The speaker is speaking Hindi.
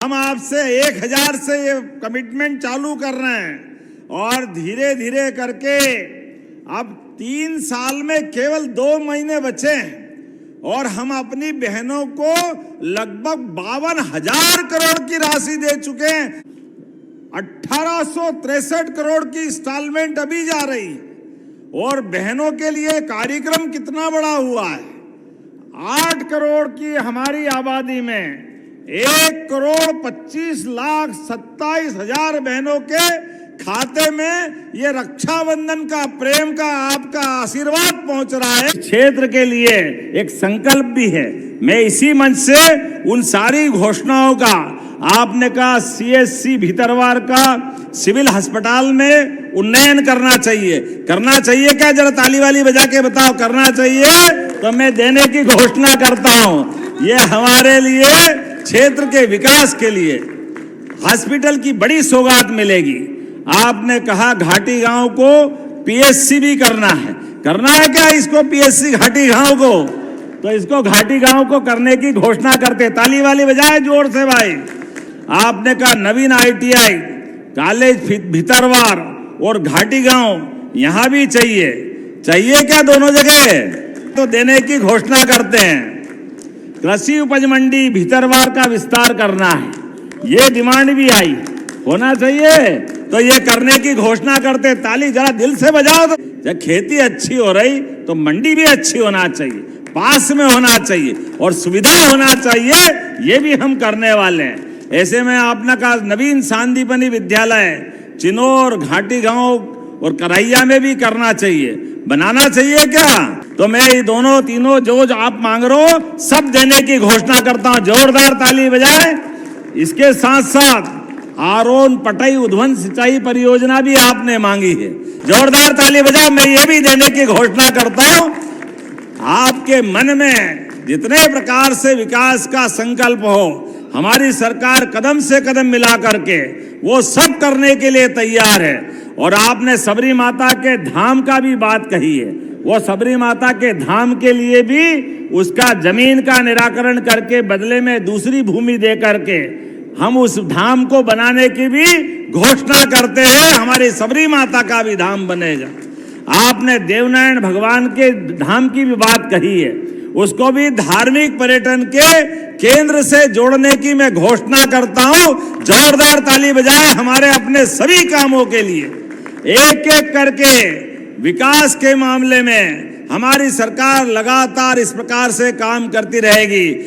हम आपसे 1000 से ये कमिटमेंट चालू कर रहे हैं और धीरे धीरे करके अब 3 साल में केवल 2 महीने बचे हैं और हम अपनी बहनों को लगभग 52,000 करोड़ की राशि दे चुके हैं। 1863 करोड़ की इंस्टॉलमेंट अभी जा रही है और बहनों के लिए कार्यक्रम कितना बड़ा हुआ है। 8 करोड़ की हमारी आबादी में 1,25,27,000 बहनों के खाते में ये रक्षाबंधन का प्रेम का आपका आशीर्वाद पहुंच रहा है। क्षेत्र के लिए एक संकल्प भी है। मैं इसी मंच से उन सारी घोषणाओं का, आपने कहा सीएससी भीतरवार का सिविल अस्पताल में उन्नयन करना चाहिए क्या? जरा ताली वाली बजा के बताओ, करना चाहिए तो मैं देने की घोषणा करता हूं। ये हमारे लिए क्षेत्र के विकास के लिए हॉस्पिटल की बड़ी सौगात मिलेगी। आपने कहा घाटी गांव को पीएससी भी करना है क्या इसको? पीएससी घाटी गांव को, तो इसको घाटी गांव को करने की घोषणा करते। ताली वाली बजाए जोर से भाई। आपने कहा नवीन आईटीआई कॉलेज भीतरवार और घाटी गांव यहां भी चाहिए क्या? दोनों जगह तो देने की घोषणा करते हैं। कृषि उपज मंडी भीतरवार का विस्तार करना है, ये डिमांड भी आई, होना चाहिए तो ये करने की घोषणा करते। ताली जरा दिल से बजाओ। तो जब खेती अच्छी हो रही तो मंडी भी अच्छी होना चाहिए, पास में होना चाहिए और सुविधा होना चाहिए, ये भी हम करने वाले हैं। ऐसे में आपने कहा नवीन सांदीपनी विद्यालय चिनौर, घाटी गांव और करैया में भी करना चाहिए, बनाना चाहिए क्या? तो मैं ये दोनों तीनों जो आप मांग रहे हो सब देने की घोषणा करता हूं। जोरदार ताली बजाए। इसके साथ साथ आरोन पटई उद्वन सिंचाई परियोजना भी आपने मांगी है, जोरदार ताली बजाओ। मैं ये भी देने की घोषणा करता हूं। आपके मन में जितने प्रकार से विकास का संकल्प हो, हमारी सरकार कदम से कदम मिला करके वो सब करने के लिए तैयार है। और आपने सबरी माता के धाम का भी बात कही है, वो सबरी माता के धाम के लिए भी उसका जमीन का निराकरण करके बदले में दूसरी भूमि दे करके हम उस धाम को बनाने की भी घोषणा करते हैं। हमारी सबरी माता का भी धाम बनेगा। आपने देवनारायण भगवान के धाम की भी बात कही है, उसको भी धार्मिक पर्यटन के केंद्र से जोड़ने की मैं घोषणा करता हूं। जोरदार ताली बजाएं हमारे अपने सभी कामों के लिए। एक एक करके विकास के मामले में हमारी सरकार लगातार इस प्रकार से काम करती रहेगी।